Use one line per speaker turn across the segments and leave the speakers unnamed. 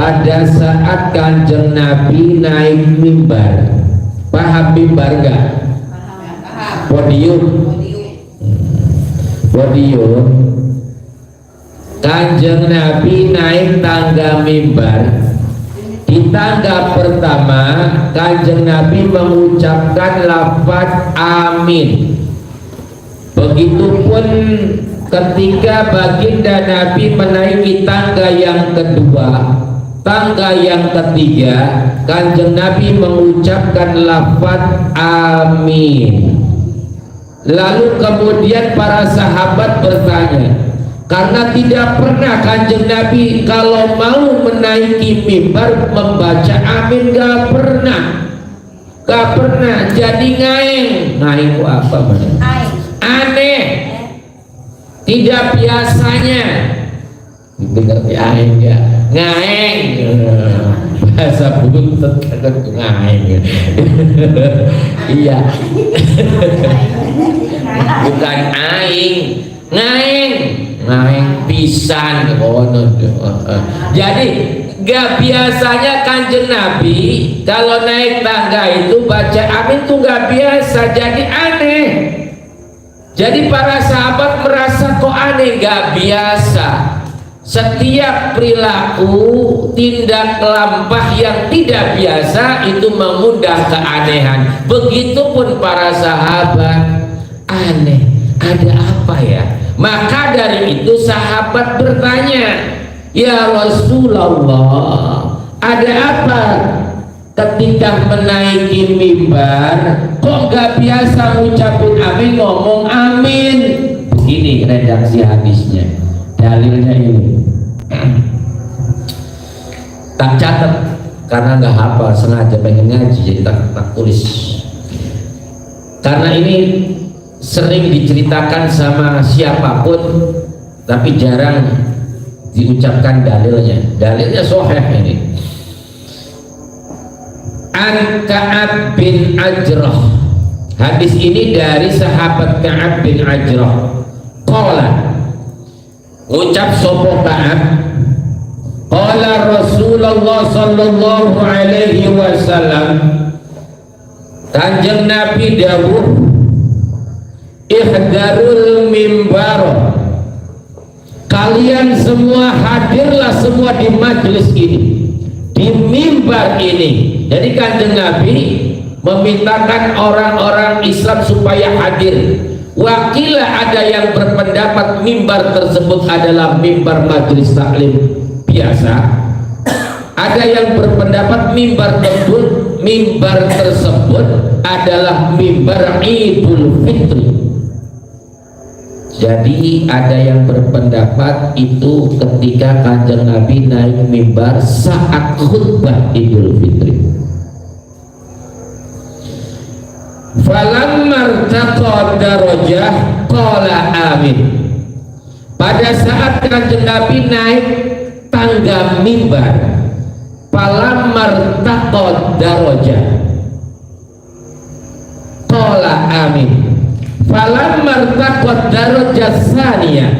pada saat Kanjeng Nabi naik mimbar. Paham mimbar enggak? Podium. Podium. Kanjeng Nabi naik tangga mimbar. Di tangga pertama Kanjeng Nabi mengucapkan lafaz amin. Begitupun ketika baginda Nabi menaiki tangga yang kedua, tangga yang ketiga, Kanjeng Nabi mengucapkan lafaz amin. Lalu kemudian para sahabat bertanya, karena tidak pernah Kanjeng Nabi kalau mau menaiki mimbar membaca amin, gak pernah, jadi ngaeng apa mana? Aneh, tidak biasanya. Itu ngerti aing ya, ngaeng, bahasa buntut kan ngaeng. Iya, bukan aing, ngaeng pisan. Jadi gak biasanya Kanjeng Nabi kalau naik tangga itu baca amin tuh gak biasa, jadi aneh. Jadi para sahabat merasa kok aneh, gak biasa. Setiap perilaku tindak lampah yang tidak biasa itu mengundang keanehan. Begitupun para sahabat, aneh, ada apa ya? Maka dari itu sahabat bertanya, ya Rasulullah, ada apa ketika menaiki mimbar kok gak biasa ngucapin amin, ngomong amin? Begini redaksi hadisnya, dalilnya ini. Tak catat karena nggak hafal, sengaja pengen ngaji jadi tak tulis. Karena ini sering diceritakan sama siapapun tapi jarang diucapkan dalilnya. Dalilnya sahih ini. An Ka'ab bin Ajrah. Hadis ini dari sahabat Ka'ab bin Ajrah. Qala, ucap sopo Ka'ab, qala Rasulullah sallallahu alaihi wasallam, Kanjeng Nabi dawuh, ihdarul mimbar, kalian semua hadirlah semua di majelis ini, di mimbar ini. Jadi Kanjeng Nabi memintakan orang-orang Islam supaya hadir. Wakila ada yang berpendapat mimbar tersebut adalah mimbar majelis taklim biasa. Ada yang berpendapat mimbar tersebut adalah mimbar Idul Fitri. Jadi ada yang berpendapat itu ketika Kanjeng Nabi naik mimbar saat khutbah Idul Fitri. Falamma irtaqa darajah qala amin. Pada saat Kanjeng Nabi naik tangga mimbar, falamma irtaqa darajah qala amin. Falamma irtaqa darajah saniyah,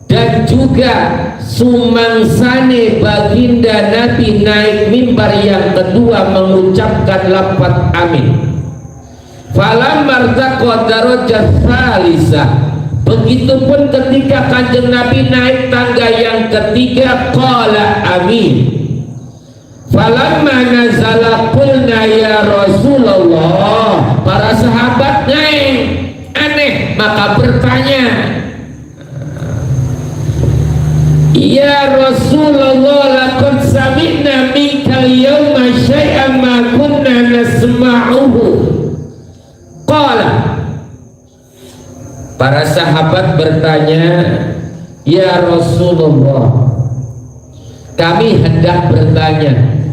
dan juga sumangsane baginda Nabi naik mimbar yang kedua mengucapkan lafaz amin. Falamma irtaqa darajah salisah, begitupun ketika Kanjeng Nabi naik tangga yang ketiga qala amin. Falamma nazala qulna ya Rasulullah, para sahabat naik aneh maka bertanya, ya Rasulullah, laqad sami'na minka yawma syai'an ma kunna nasma'uhu. Qala, para sahabat bertanya, ya Rasulullah, kami hendak bertanya.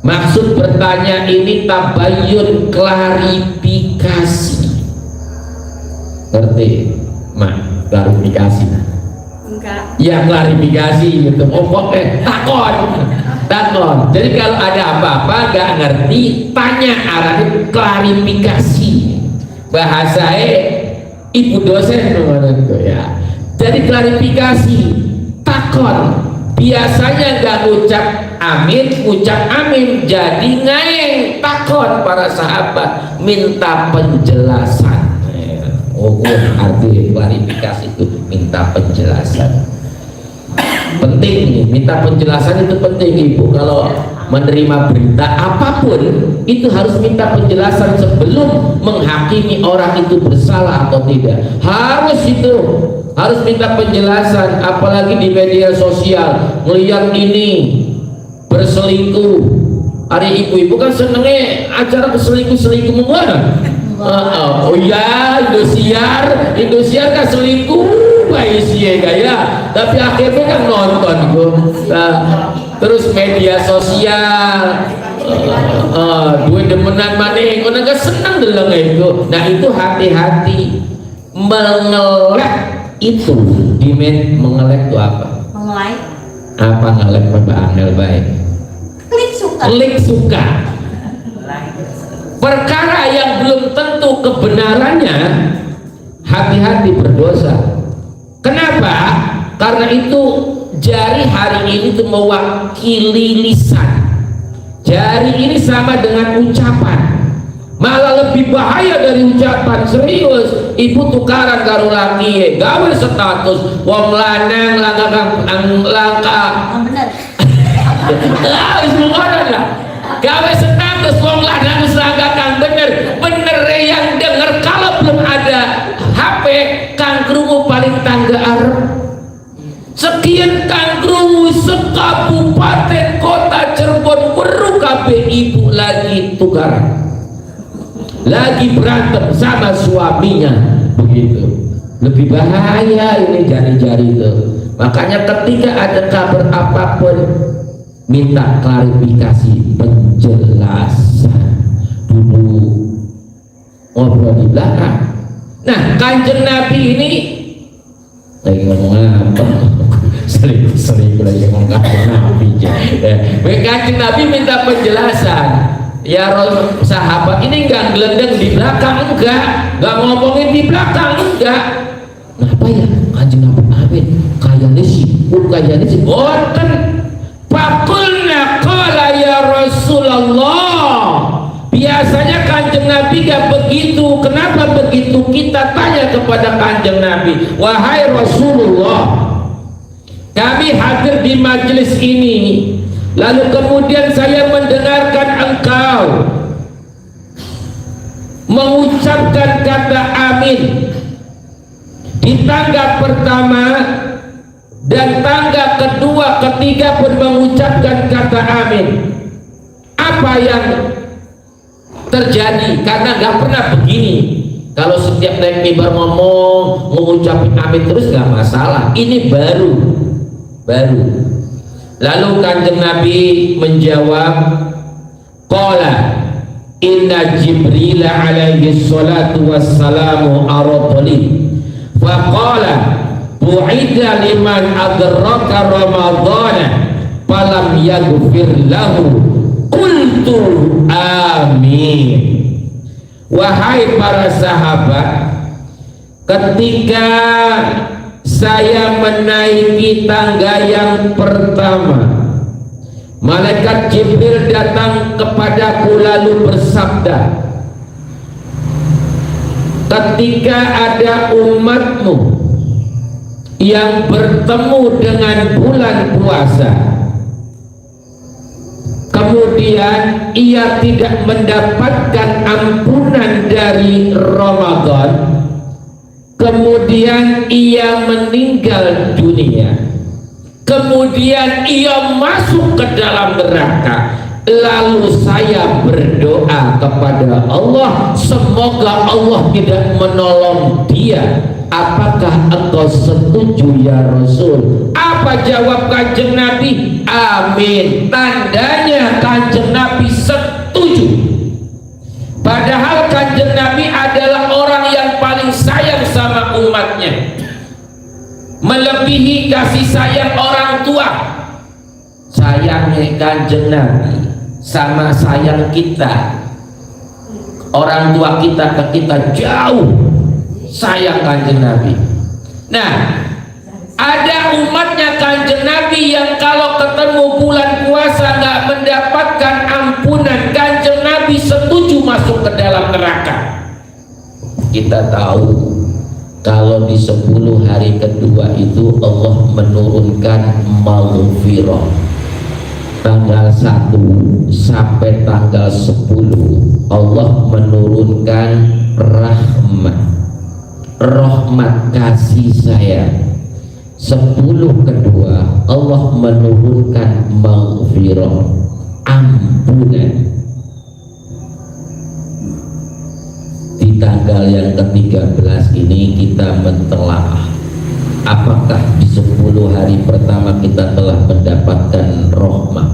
Maksud bertanya ini tabayun, klarifikasi. Ngerti? Mak, klarifikasi.
Enggak.
Ya klarifikasi gitu. Oh pokoknya takon. Jadi kalau ada apa-apa gak ngerti, tanya, arahnya klarifikasi. Bahasanya ibu dosen ya. Jadi klarifikasi, takon. biasanya nggak ngucap amin, ucap amin, jadi ngaeng takon para sahabat minta penjelasan. Oh, arti klarifikasi itu minta penjelasan. Penting nih, minta penjelasan itu penting ibu. Kalau menerima berita apapun itu harus minta penjelasan sebelum menghakimi orang itu bersalah atau tidak. Harus minta penjelasan. Apalagi di media sosial melihat ini berselingkuh. Hari ibu-ibu kan senengnya acara selingkuh mana? Oh ya, Indosiar kan selingkuh gaya, tapi akhirnya kan nonton terus media sosial duit demenan maneh ngono kan seneng deleng itu. Nah itu hati-hati mengelek itu. Mengelek itu apa? Mengelek apa? Ngelek Mbak Angel baik klik suka perkara yang belum tentu kebenarannya. Hati-hati berdosa. Kenapa? Karena itu jari hari ini itu mewakili lisan. Jari ini sama dengan ucapan, malah lebih bahaya dari ucapan. Serius, ibu tukaran karo laki gawe status wong lanang langka bener gawe status wong lanang langka kang bener yang denger. Kalau belum ada HP kang krungu paling tangga arep sekian kang krungu sekabupaten kota Cirebon weruh kabeh ibu lagi tukaran, lagi berantem sama suaminya. Begitu lebih bahaya ini jari-jari itu. Makanya ketika ada kabar apapun minta klarifikasi, penjelasan dulu, ngobrol di belakang. Nah, Kanjeng Nabi ini lagi ngomong apa? Sering lagi ngomong Kanjeng Nabi. Kanjeng Nabi minta penjelasan. Ya sahabat ini nggak gelendeng di belakang, nggak ngomongin di belakang, enggak. Kenapa ya Kanjeng Nabi amin? Kayaknya sih, boten. Fakulna qala ya Rasulullah. Biasanya Kanjeng Nabi gak begitu. Kenapa begitu? Kita tanya kepada Kanjeng Nabi, wahai Rasulullah, kami hadir di majelis ini, lalu kemudian saya mendengarkan engkau mengucapkan kata amin di tangga pertama dan tangga kedua, ketiga pun mengucapkan kata amin. Apa yang terjadi? Karena nggak pernah begini. Kalau setiap naik mimbar ngomong mengucapin amin terus nggak masalah. Ini baru. Lalu Kanjeng Nabi menjawab, qala inna Jibril alaihi salatu wassalamu aradali faqala bu'ida liman adraka ramadhana falam yaghfir lahu qultu amin. Wahai para sahabat, ketika saya menaiki tangga yang pertama, malaikat Jibril datang kepadaku lalu bersabda, ketika ada umatmu yang bertemu dengan bulan puasa, kemudian ia tidak mendapatkan ampunan dari Ramadan, kemudian ia meninggal dunia, kemudian ia masuk ke dalam neraka, lalu saya berdoa kepada Allah, semoga Allah tidak menolong dia. Apakah engkau setuju ya Rasul? Apa jawab Kanjeng Nabi? Amin. Tandanya Kanjeng Nabi setuju. Padahal Kanjeng Nabi adalah orang yang paling sayang sama umatnya, melebihi kasih sayang orang tua. Sayangnya Kanjeng Nabi sama sayang kita, orang tua kita ke kita jauh sayang Kanjeng Nabi. Nah, Ada umatnya Kanjeng Nabi yang kalau ketemu bulan puasa nggak mendapatkan ampunan, Kanjeng Nabi setuju masuk ke dalam neraka. Kita tahu kalau di 10 hari kedua itu Allah menurunkan maghfirah. Tanggal 1 sampai tanggal 10 Allah menurunkan rahmat kasih sayang. 10 kedua Allah menurunkan maghfirah, ampunan. Di tanggal yang ke-13 ini kita mentelaah apakah di 10 hari pertama kita telah mendapatkan rahmat.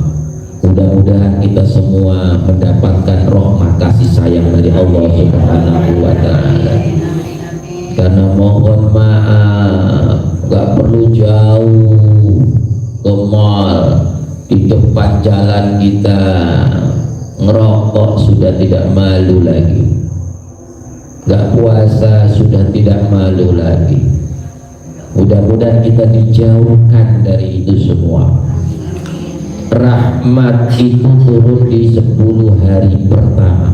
Mudah-mudahan kita semua mendapatkan rahmat kasih sayang dari Allah Subhanahu wa ta'ala. Karena mohon maaf, gak perlu jauh ke mall, di depan jalan kita ngerokok sudah tidak malu lagi, gak puasa sudah tidak malu lagi. Mudah-mudahan kita dijauhkan dari itu semua. Rahmat itu turun di 10 hari pertama.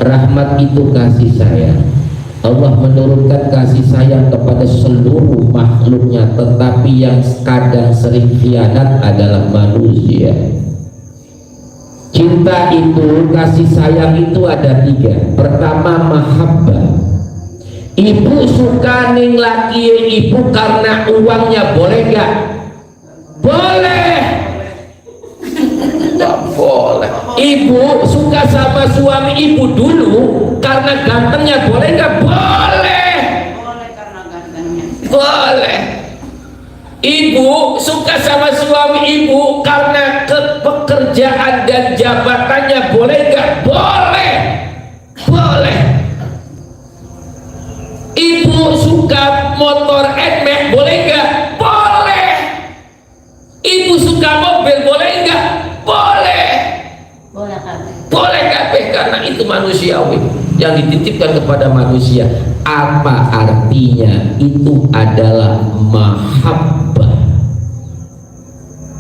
Rahmat itu kasih sayang. Allah menurunkan kasih sayang kepada seluruh makhluknya, tetapi yang kadang sering khianat adalah manusia. Cinta itu, kasih sayang itu ada 3. Pertama, mahabbah. Ibu suka ning laki ibu karena uangnya, boleh gak? Boleh. Gak boleh. Ibu suka sama suami ibu dulu karena gantengnya, boleh gak? Boleh.
Boleh karena gantengnya.
Boleh. Ibu suka sama suami ibu karena pekerjaan dan jabatannya, boleh gak? Boleh. Boleh. Ibu suka motor NMAX, boleh gak? Boleh. Ibu suka mobil, boleh gak? Boleh.
Boleh kabeh.
Boleh kabeh, karena itu manusiawi yang dititipkan kepada manusia. Apa artinya? Itu adalah mahabbah.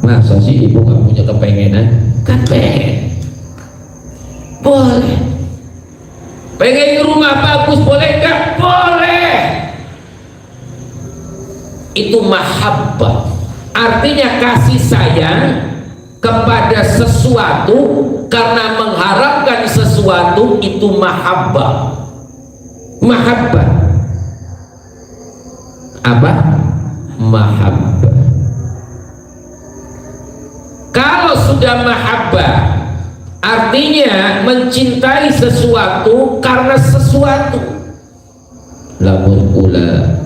Masa sih ibu gak punya kepengenan? Kan pengen. Boleh. Pengen rumah bagus, boleh gak? Boleh. Itu mahabbah. Artinya kasih sayang kepada sesuatu karena mengharapkan sesuatu, itu mahabbah. Mahabbah apa? Mahabbah. Kalau sudah mahabbah, artinya mencintai sesuatu karena sesuatu. Lamun kula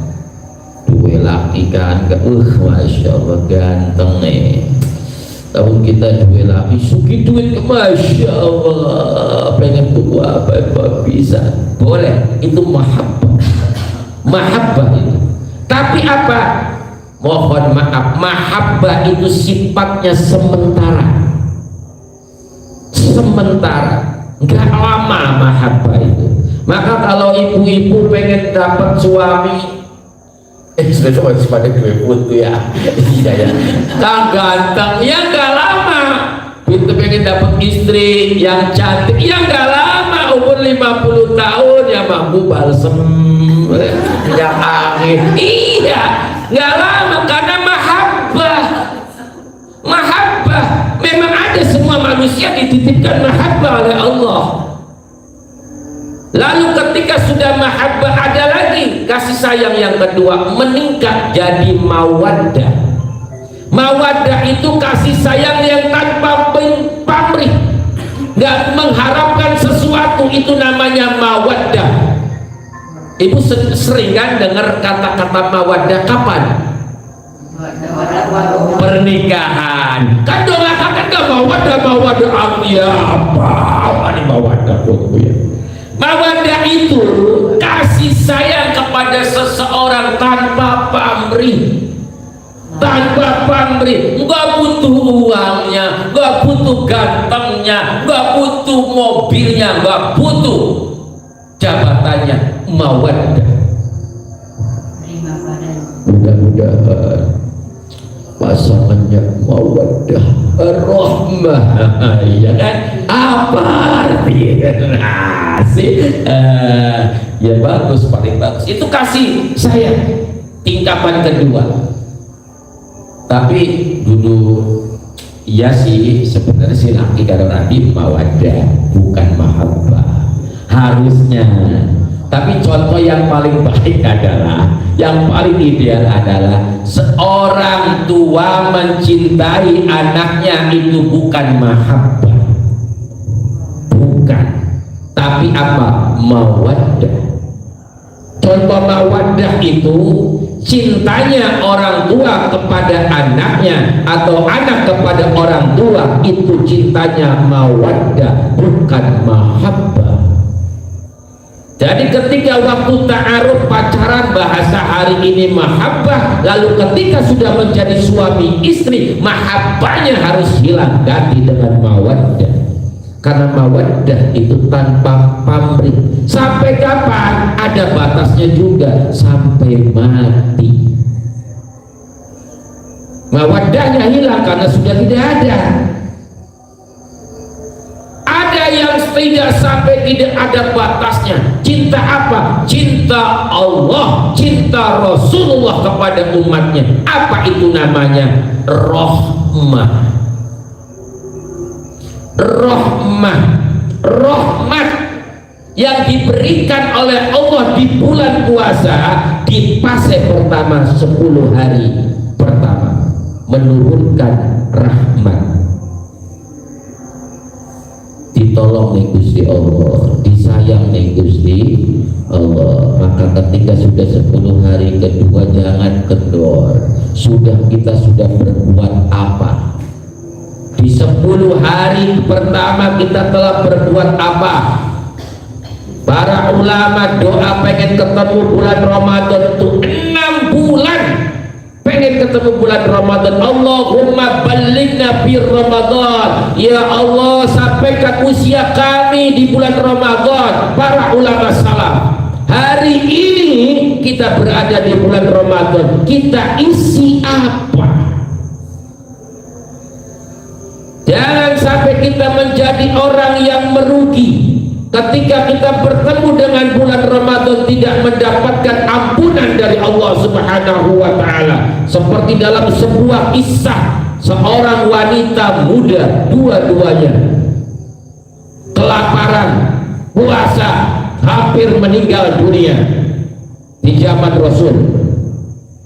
duwe laki kan, masya Allah ganteng nih. Tahun kita duwe laki suki duit, masya Allah, pengen tuku apa bisa, boleh. Itu mahabbah. Mahabbah itu. Tapi apa? Mohon maaf, mahabbah itu sifatnya sementara. Sementara, nggak lama mahabbah itu. Maka kalau ibu-ibu pengen dapat suami, sudah pada gue putu ya, iya ya, tak ganteng, ya nggak lama. Itu pengen dapat istri yang cantik, ya nggak lama. Umur 50 tahun ya mampu balsem, yang angin, iya, nggak lama karena mahabbah. Mahabbah memang ada, semua manusia dititipkan mahabbah oleh Allah. Lalu ketika sudah mahabbah, ada lagi kasih sayang yang kedua, meningkat jadi mawaddah. Mawaddah itu kasih sayang yang tanpa pamrih, nggak mengharapkan sesuatu, itu namanya mawaddah. Ibu sering kan dengar kata-kata mawaddah kapan? Pernikahan. Kan doa kan gak mawaddah ya apa nih mawaddah ya. Mawaddah itu kasih sayang kepada seseorang tanpa pamrih. Tanpa pamrih, nggak butuh uangnya, nggak butuh gantengnya, nggak butuh mobilnya, nggak butuh jabatannya. Mawaddah. mudah-mudahan pasangannya mawaddah rahmah. Ya kan, apa artinya sih? Ya bagus, paling bagus itu kasih sayang tingkatan kedua. Tapi dulu iya sih, sebenarnya sih laki kalau Nabi mawaddah bukan mahabbah harusnya. Tapi contoh yang paling baik adalah, yang paling ideal adalah seorang tua mencintai anaknya itu bukan mahabbah, bukan, tapi apa? Mawaddah. Contoh mawaddah itu cintanya orang tua kepada anaknya atau anak kepada orang tua, itu cintanya mawaddah bukan mahabbah. Jadi ketika waktu ta'aruf pacaran bahasa hari ini mahabbah, lalu ketika sudah menjadi suami istri mahabbahnya harus hilang, ganti dengan mawaddah. Karena mawaddah itu tanpa pamrih. Sampai kapan? Ada batasnya juga, sampai mati. Mawaddahnya hilang karena sudah tidak ada. Ada yang tidak sampai, tidak ada batasnya. Cinta apa? Cinta Allah, cinta Rasulullah kepada umatnya. Apa itu namanya? Rahmah. Rahmah, rahmat yang diberikan oleh Allah di bulan puasa di fase pertama 10 hari pertama, menurunkan rahmat. Ditolong nih Gusti Allah, disayang nih Gusti Allah. Maka ketika sudah 10 hari kedua jangan kendor. Kita sudah berbuat apa? Di 10 hari pertama kita telah berbuat apa? Para ulama doa pengen ketemu bulan Ramadan itu 6 bulan. Pengen ketemu bulan Ramadan. Allahumma ballighna fi Ramadan. Ya Allah, sampaikan usia kami di bulan Ramadan. Para ulama salaf, hari ini kita berada di bulan Ramadan, kita isi apa? Jangan sampai kita menjadi orang yang merugi ketika kita bertemu dengan bulan Ramadan tidak mendapatkan ampunan dari Allah Subhanahu wa ta'ala. Seperti dalam sebuah kisah seorang wanita muda, dua-duanya kelaparan, puasa, hampir meninggal dunia di zaman Rasul.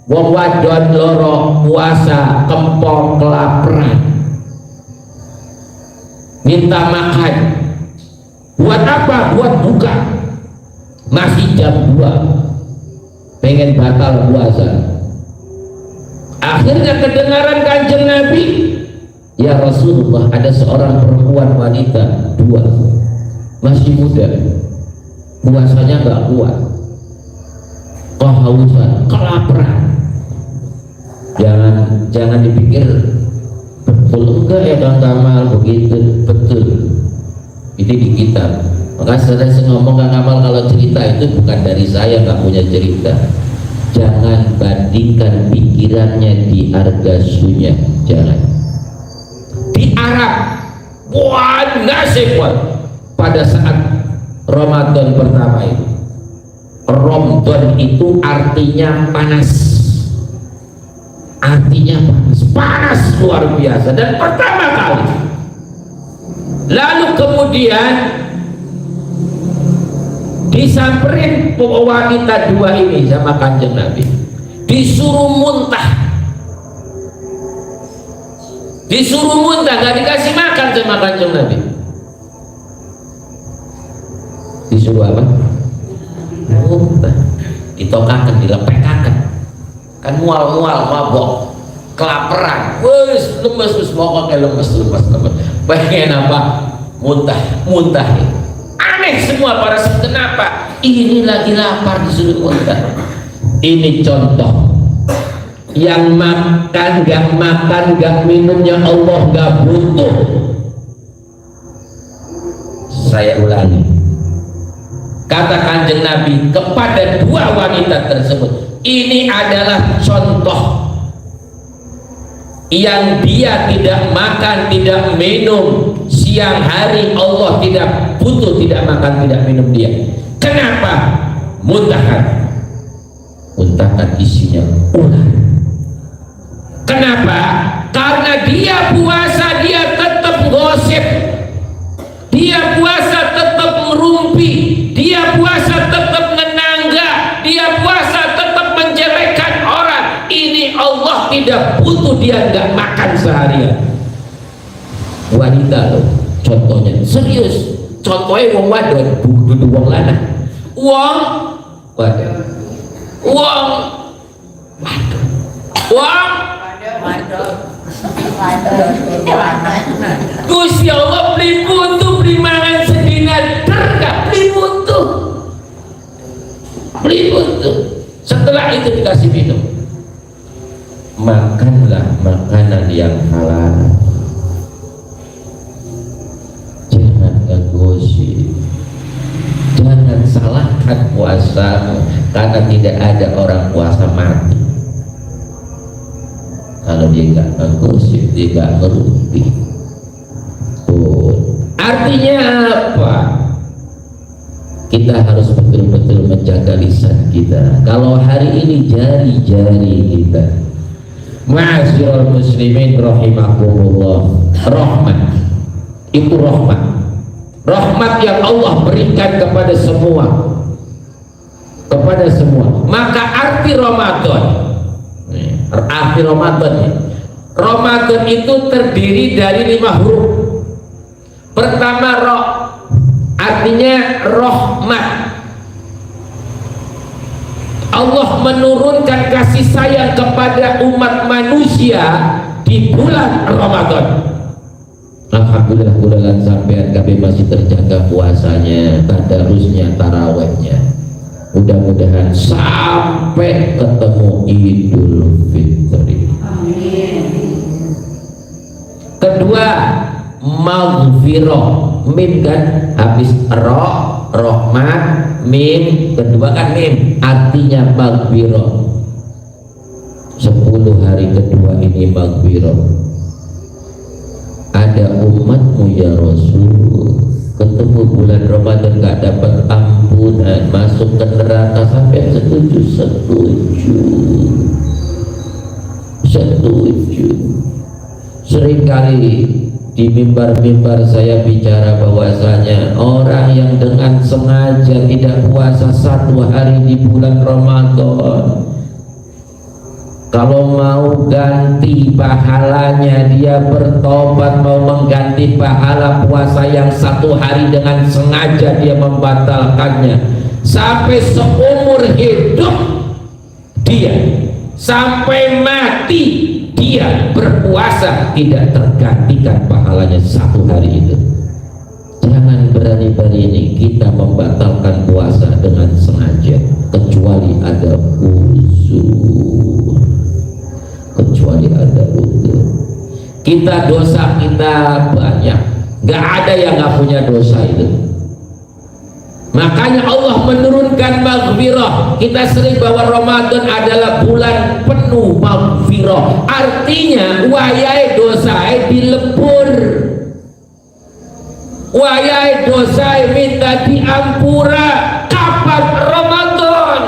Wong wadon loro puasa, kempong, kelaparan, minta makan. Buat apa? Buat buka. Masih jam 2, pengen batal puasa. Akhirnya kedengaran Kanjeng Nabi, ya Rasulullah, ada seorang perempuan wanita 2, masih muda, puasanya nggak kuat, kehausan, kelaparan. Jangan dipikir betul enggak ya Kang Kamal begitu, betul. Itu di kitab. Maka saya ngomong Kang Kamal, kalau cerita itu bukan dari saya, nggak punya cerita. Jangan bandingkan pikirannya di Argasunya, jangan. Di Arab, wah nasib pada saat Ramadan pertama itu. Ramadan itu artinya panas. Artinya panas, panas luar biasa, dan pertama kali. Lalu kemudian disamperin wanita 2 ini sama Kanjeng Nabi, disuruh muntah, gak dikasih makan sama Kanjeng Nabi. Disuruh apa? Muntah, ditokakan, dilepekakan. Kan mual-mual, mabok, kelaparan, wes lemes, pokoknya lemes. Pengen apa? Muntah. Aneh semua para sahabat, kenapa? Ini lagi lapar disuruh muntah. Ini contoh yang makan, gak minumnya Allah gak butuh. Saya ulangi, kata Kanjeng Nabi kepada 2 wanita tersebut, Ini adalah contoh yang dia tidak makan, tidak minum siang hari. Allah tidak butuh, tidak makan, tidak minum dia. Kenapa? Muntahan isinya ular. Kenapa? Karena dia puasa, dia tetap gosip, dia puasa tetap merumpi, dia puasa tetap menangga, dia puasa tetap menjelekkan orang. Ini Allah tidak butuh, dia nggak makan seharian. Wanita loh contohnya, serius contohnya wong wadon, dudu wong lanang, wong wadon, wong wadon, wong Gusti Allah beli butuh, beli mangan sedina tergak, beli butuh. Setelah itu dikasih minum. Makanlah makanan yang halal, jangan ngegosip, jangan salahkan puasamu, karena tidak ada orang puasa mati kalau dia nggak ngegosip, dia nggak ngerumpi. Artinya apa? Kita harus betul-betul menjaga lisan kita. Kalau hari ini jari-jari kita, ma'asyiral muslimin rahimakumullah, rahmat itu rahmat yang Allah berikan kepada semua, maka arti Ramadan itu terdiri dari 5 huruf. Pertama roh, artinya rahmat. Allah menurunkan kasih sayang kepada umat manusia di bulan Ramadan. Alhamdulillah bulan sampean kami masih terjaga puasanya, tadarusnya, tarawehnya. Mudah-mudahan sampai ketemu Idul Fitri. Amin. Kedua, maghfirah, mim kan habis roh, rahmat, mim, kedua kan mim, artinya maghfirah. 10 hari kedua ini maghfirah. Ada umatmu ya Rasul, ketemu bulan Ramadan gak dapat ampunan, masuk ke neraka, sampai setuju. Seringkali di mimbar-mimbar saya bicara bahwasanya orang yang dengan sengaja tidak puasa 1 hari di bulan Ramadan, kalau mau ganti pahalanya, dia bertobat mau mengganti pahala puasa yang 1 hari dengan sengaja dia membatalkannya, sampai seumur hidup dia, sampai mati dia berpuasa tidak tergantikan pahalanya 1 hari itu. Jangan berani-berani kita membatalkan puasa dengan sengaja, kecuali ada uzur. Kita dosa kita banyak, gak ada yang gak punya dosa itu. Makanya Allah menurunkan maghfirah. Kita sering bahwa Ramadan adalah bulan penuh maghfirah. Artinya wayai dosai dilebur, wayai dosai minta diampura. Kapan? Ramadan.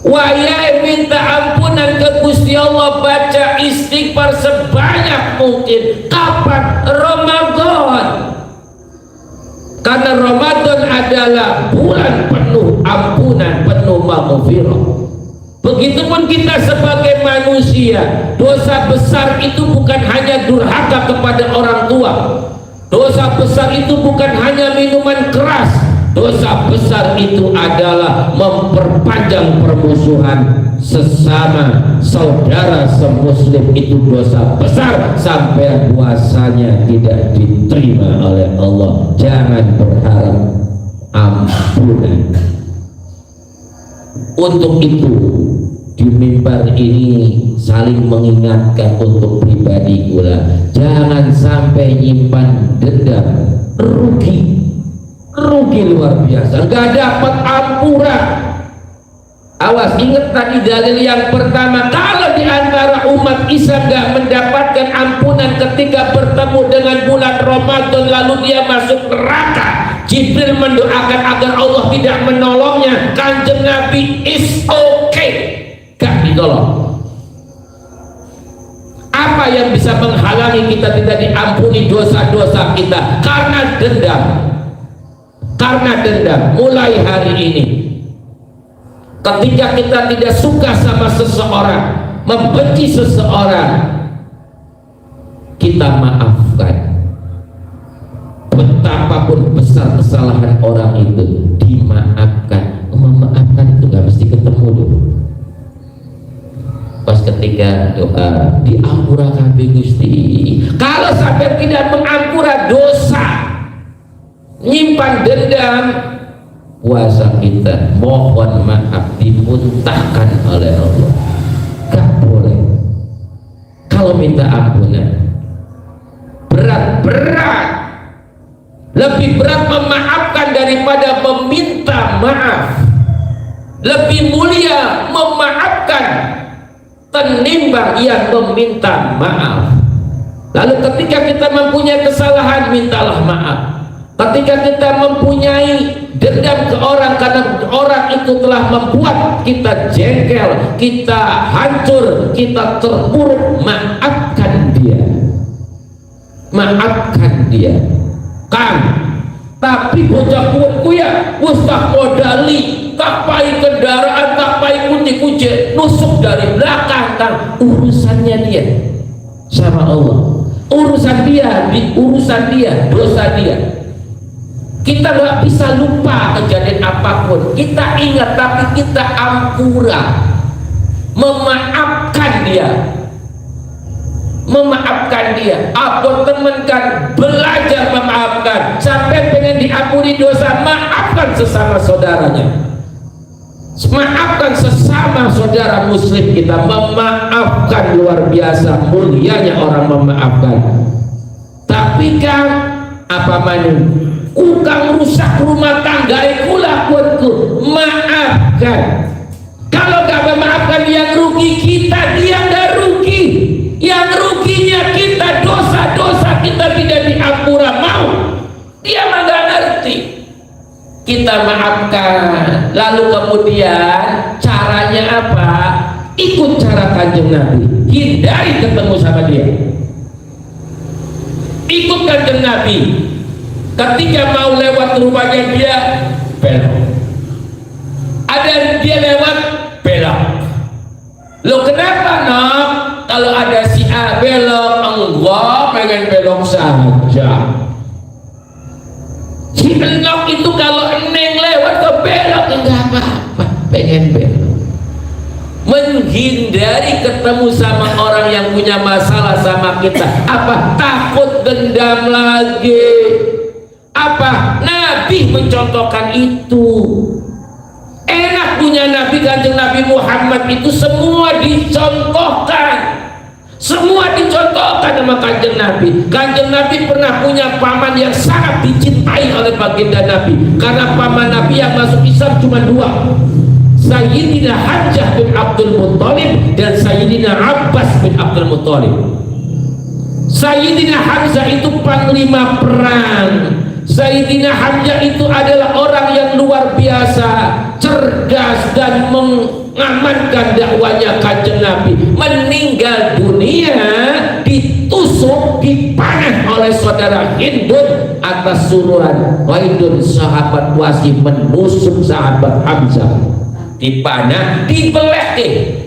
Wayai minta ampunan ke Gusti Allah, baca istighfar sebanyak mungkin. Kapan? Ramadan. Karena Ramadan adalah bulan penuh ampunan, penuh maghfirah. Begitupun kita sebagai manusia, dosa besar itu bukan hanya durhaka kepada orang tua. Dosa besar itu bukan hanya minuman keras. Dosa besar itu adalah memperpanjang permusuhan sesama saudara semuslim. Itu dosa besar sampai puasanya tidak diterima oleh Allah. Jangan berharap ampunan. Untuk itu di mimbar ini saling mengingatkan untuk pribadi pula, jangan sampai nyimpan dendam. Rugi luar biasa, gak dapat ampunan. Awas, ingat tadi dalil yang pertama. Kalau di antara umat Islam gak mendapatkan ampunan ketika bertemu dengan bulan Ramadan lalu dia masuk neraka, Jibril mendoakan agar Allah tidak menolongnya. Kanjeng Nabi is okay, gak ditolong. Apa yang bisa menghalangi kita tidak diampuni dosa-dosa kita? Karena dendam. Karena dendam. Mulai hari ini, ketika kita tidak suka sama seseorang, membenci seseorang, kita maafkan. Betapapun besar kesalahan orang itu, dimaafkan. Memaafkan itu gak mesti ketemu dulu. Pas ketika doa, diampura kabeh Gusti. Kalau sampai tidak mengampura dosa, nyimpan dendam, puasa kita mohon maaf dimuntahkan oleh Allah. Gak boleh. Kalau minta ampunan berat-berat, lebih berat memaafkan daripada meminta maaf. Lebih mulia memaafkan tenimbang yang meminta maaf. Lalu ketika kita mempunyai kesalahan, mintalah maaf. Ketika kita mempunyai dendam ke orang karena orang itu telah membuat kita jengkel, kita hancur, kita terpuruk, maafkan dia. Maafkan dia. Kang, tapi bocah kuya ustaz modali tapai kendaraan, tapai kunci-kunci, nusuk dari belakang. Kang, urusannya dia sama Allah, urusan dia, dosa dia. Kita nggak bisa lupa kejadian apapun, kita ingat tapi kita ampura, memaafkan dia. Memaafkan dia, temenkan, belajar memaafkan. Sampai pengen diampuni dosa, maafkan sesama saudaranya, maafkan sesama saudara muslim kita. Memaafkan luar biasa mulianya orang memaafkan. Tapi kan apa manu kukang rusak rumah tangga ikulah buatku, maafkan. Kalau gak memaafkan yang rugi kita, dia gak rugi. Yang ruginya kita, dosa-dosa kita tidak diampura, mau dia mah gak ngerti. Kita maafkan, lalu kemudian caranya apa? Ikut cara Kanjeng Nabi, hindari ketemu sama dia. Ikut Kanjeng Nabi. Ketika mau lewat rumahnya dia belok, ada dia lewat belok. Lo kenapa nok? Kalau ada si A belok, enggak, pengen belok saja. Si Enok itu kalau Neng lewat ke belok, enggak apa-apa, pengen belok. Menghindari ketemu sama orang yang punya masalah sama kita. Apa? Takut dendam lagi. Apa? Nabi mencontohkan itu. Enak punya Nabi, Kanjeng Nabi Muhammad itu semua dicontohkan. Semua dicontohkan sama Kanjeng Nabi. Kanjeng Nabi pernah punya paman yang sangat dicintai oleh baginda Nabi. Karena paman Nabi yang masuk Islam cuma dua, Sayyidina Hamzah bin Abdul Muttalib dan Sayyidina Abbas bin Abdul Muttalib. Sayyidina Hamzah itu panglima perang. Sayyidina Hamzah itu adalah orang yang luar biasa, cerdas dan mengamankan dakwanya Kanjeng Nabi. Meninggal dunia ditusuk, dipanah oleh saudara Hindun atas suruhan Hindun, sahabat wasi, menusuk sahabat Hamzah, dipanah, dibeleh.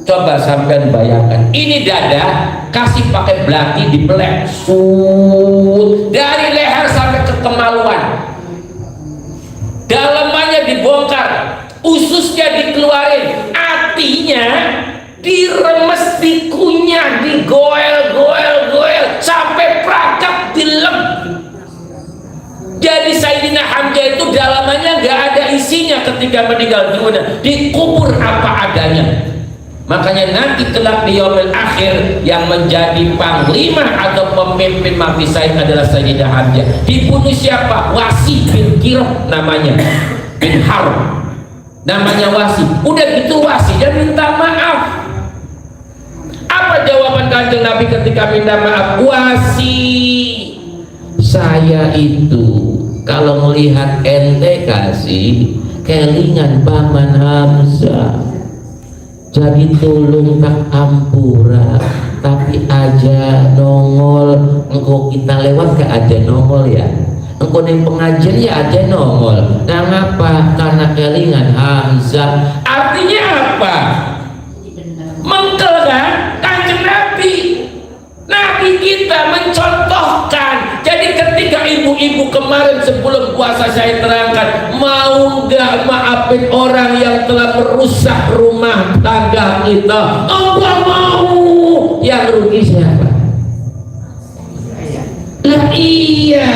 Coba sampean bayangkan, ini dada kasih pakai belati, dibeleh dari leher sampai ke kemaluan, dalamannya dibongkar, ususnya dikeluarin, hatinya diremes, dikunyah, digoel sampai perangkap dilem. Jadi Sayyidina Hamzah itu dalamannya nggak ada isinya ketika meninggal dunia, dikubur apa adanya. Makanya nanti kelak di yaumil akhir yang menjadi panglima atau pemimpin mati syahid adalah Sayyidina Hamzah. Dibunuh siapa? Wasi bin Kirab namanya, bin Harb. namanya wasi. Udah gitu wasi dan minta maaf. Apa jawaban Kanjeng Nabi ketika minta maaf? Wasi, saya itu kalau melihat ente kasih kelingan Paman Hamzah, jadi tolong Kak Ampura, tapi aja nongol engkau kita lewat gak aja nongol ya, engkau neng pengajian ya aja nongol. Nah ngapa? Karena kelingan Hamzah. Artinya apa? Mengkel kan Kanjeng Nabi, Nabi kita mencontohkan. Jadi ketika ibu-ibu kemarin sebelum puasa saya terangkan, mau nggak maafin orang yang telah merusak rumah tangga kita? Enggak mau. Yang rugi siapa? Lah iya,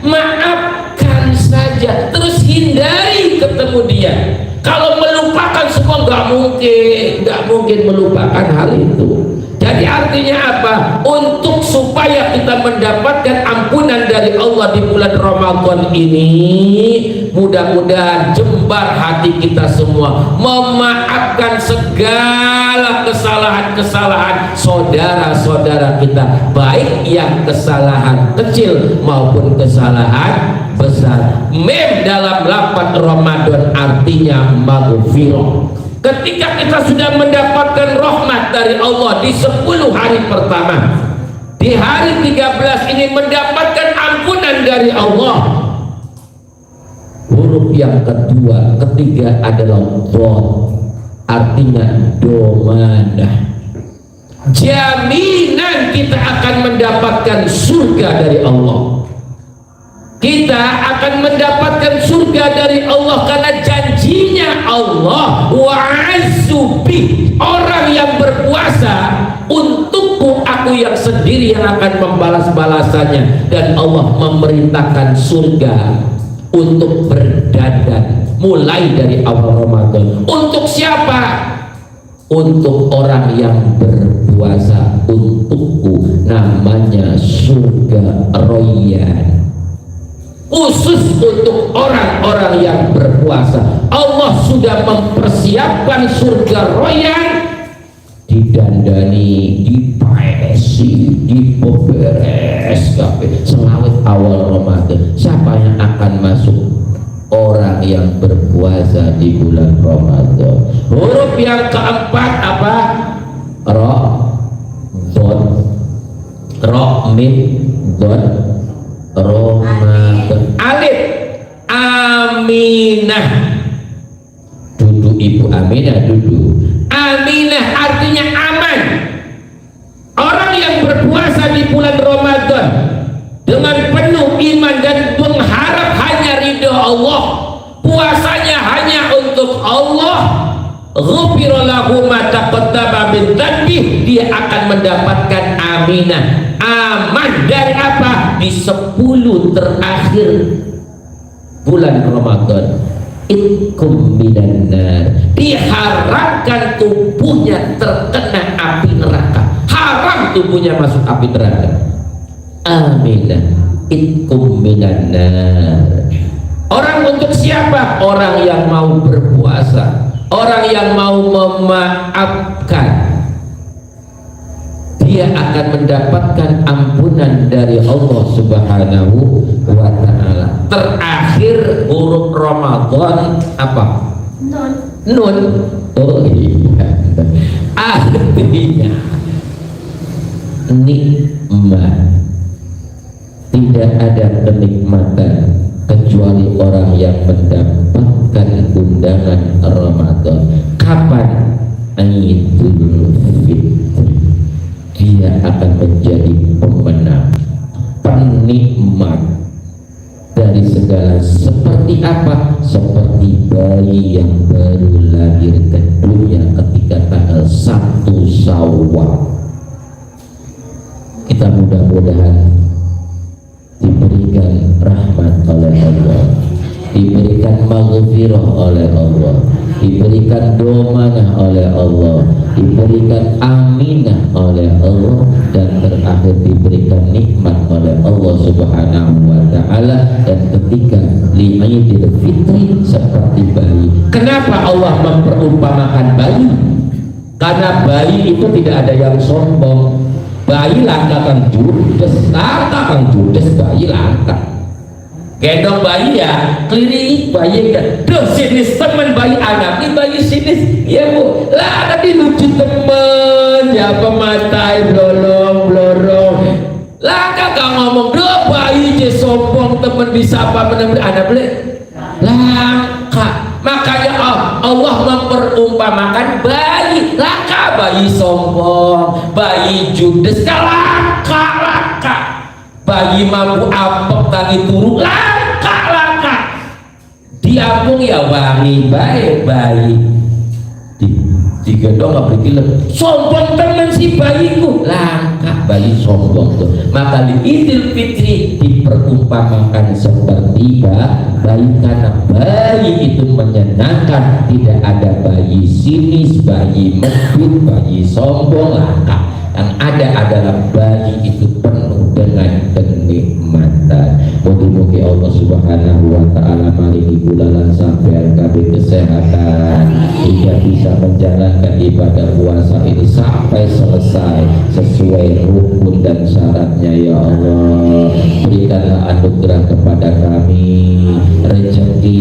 maafkan saja, terus hindari ketemu dia. Kalau melupakan semua nggak mungkin melupakan hal itu. Jadi artinya apa? Untuk supaya kita mendapatkan ampunan dari Allah di bulan Ramadan ini, mudah-mudahan jembar hati kita semua, memaafkan segala kesalahan-kesalahan saudara-saudara kita, baik yang kesalahan kecil maupun kesalahan besar. Mem dalam lafaz Ramadan artinya maghfirah. Ketika kita sudah mendapatkan rahmat dari Allah di 10 hari pertama, di hari 13 ini mendapatkan ampunan dari Allah. Huruf yang ketiga adalah dhad, artinya domanah. Jaminan kita akan mendapatkan surga dari Allah. Kita akan mendapatkan surga dari Allah karena janjinya Allah, wa'azubi, orang yang berpuasa untukku, aku yang sendiri yang akan membalas balasannya. Dan Allah memerintahkan surga untuk berdandan mulai dari awal Ramadan. Untuk siapa? Untuk orang yang berpuasa untukku, namanya surga Royan. Khusus untuk orang-orang yang berpuasa, Allah sudah mempersiapkan surga Royan, didandani, dipaesi, dibeberes kabeh selawat awal Ramadan. Siapa yang akan masuk? Orang yang berpuasa di bulan Ramadan. Huruf yang keempat apa? Ro, dot, ro, mim, dot, Ramadan. Alif, Aminah. Duduk Ibu Aminah, duduk. Aminah artinya aman. Orang yang berpuasa di bulan Ramadan dengan penuh iman dan mengharap hanya ridho Allah, puasanya hanya untuk Allah, ghufira lahu ma taqaddama min dzanbi, dia akan mendapatkan aminah. Aman dari apa? Di 10 terakhir bulan Ramadan, itkum minan nar, diharamkan tubuhnya terkena api neraka, haram tubuhnya masuk api neraka. Aminah, itkum minan nar. Orang untuk siapa? Orang yang mau berpuasa, orang yang mau memaafkan, dia akan mendapatkan ampunan dari Allah Subhanahu wa ta'ala. Terakhir huruf Ramadan apa? Nun. Nun. Oh iya. Artinya nikmat. Tidak ada kenikmatan kecuali orang yang mendapatkan undangan Ramadan. Kapan? Idul Fitri. Dia akan menjadi pemenang, penikmat dari segala. Seperti apa? Seperti bayi yang baru lahir ke dunia ketika tanggal 1 Syawal. Kita mudah-mudahan diberikan rahmat oleh Allah, diberikan maghfirah oleh Allah, diberikan domanah oleh Allah, diberikan aminah oleh Allah, dan terakhir diberikan nikmat oleh Allah Subhanahu wa ta'ala. Dan ketika li'idil fitri seperti bayi. Kenapa Allah memperumpamakan bayi? Karena bayi itu tidak ada yang sombong. Bayi langka kang judes, bayi langka. Gendong bayi ya, keliling bayi kan. Duh sinis temen bayi anak ini bayi sinis. Ya bu, lah tadi lucu temen, ya pematai blorong. Lah kakak ngomong, duh bayi je sombong temen disapa bener-bener anak beli. Langka. Makanya Allah memperumpamakan bayi langka, bayi sombong, bayi judes, langka. Bayi mampu apek tangi turu, langka. Diapung ya wangi baik bayi. Digendong nggak berkilap, sombong temen si bayiku, langka bayi sombong tuh. Maka di Idul Fitri diperumpamakan seperti bayi, karena bayi itu menyenangkan, tidak ada bayi sinis, bayi medit, bayi sombong, langka. Yang ada adalah bayi itu penuh dengan kenikmatan. Mugi-mugi Allah Subhanahu wa Ta'ala maringi bulanan sampai RKB kesehatan, hingga bisa menjalankan ibadah puasa ini sampai selesai sesuai rukun dan syaratnya. Ya Allah, berikanlah anugerah kepada kami rezeki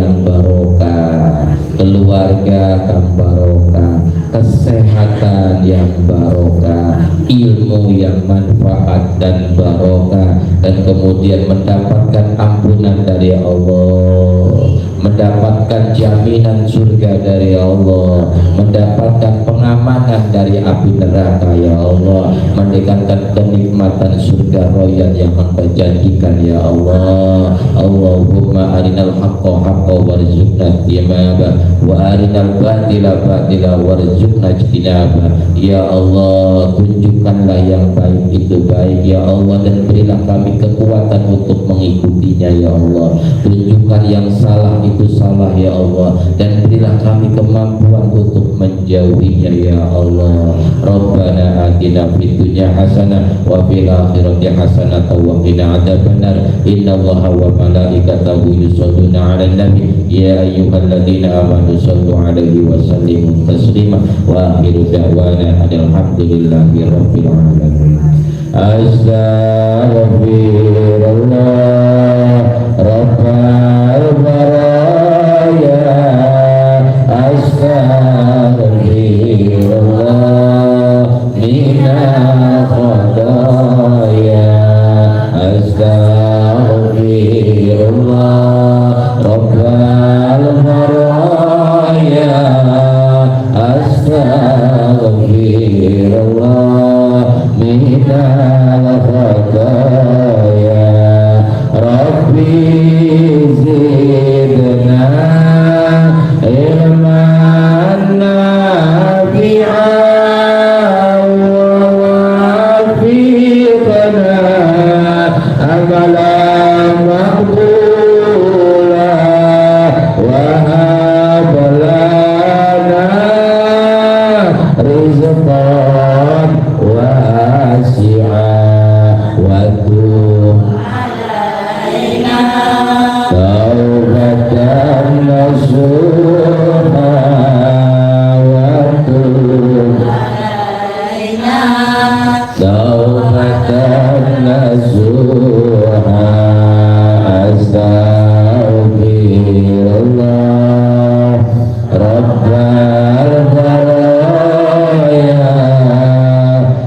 yang barokah, keluarga yang barokah, kesehatan yang barokah, ilmu yang manfaat dan barokah, dan kemudian mendapatkan ampunan dari Allah, mendapatkan jaminan surga dari Allah, mendapatkan pengamanan dari api neraka. Ya Allah, mendekatkan kenikmatan surga royan yang Engkau janjikan. Ya Allah, Allahumma arinal haqqa haqqa warzuqna ittiba'a wa arinal batila batila warzuqna ijtinaba. Ya Allah, tunjukkanlah yang baik itu baik ya Allah, dan berilah kami kekuatan untuk mengikutinya. Ya Allah, tunjukkan yang salah itu salah ya Allah, dan berilah kami kemampuan untuk menjauhinya. Ya Allah, Rabbana atina fid dunya hasanah wa fil akhirati hasanah wa qina adzabannar. Innallaha wa malaikatahu yusholluna 'alan nabi ya ayyuhalladzina amanu shallu 'alaihi wa sallimu taslima. Wa akhiru da'wana alhamdulillahi rabbil alamin. Astaghfirullah Rabbal baraya, astaghfirullah minal khadaya, astaghfirullah Rabbal baraya, astaghfirullah minal khadaya. Rabbi zidna ilman nafi'an wa wafiqna amalan maqbula wa hab lana rizqan wasi'a wa tub taubatan nasuha wa tub taubatan nasuha. Astaghfirullah Rabbal baraya,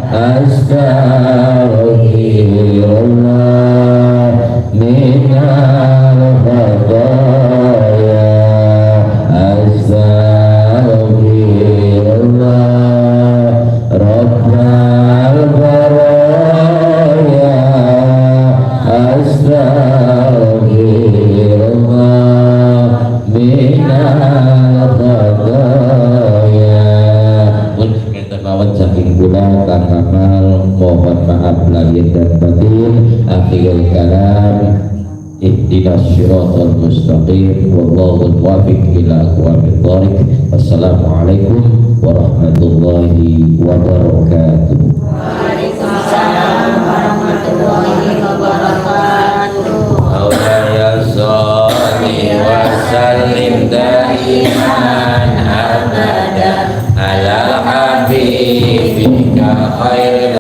astaghfirullah minal khadaya, astaghfirullah Rabbal baraya, astaghfirullah minal khadaya. Mawon saking kula kang amal mohon maaf lahir dan batin. Akhirul kalam, ihdinas siratal mustaqim, wallahul muwaffiq ila aqwamit thoriq. Wassalamualaikum warahmatullahi wabarakatuh.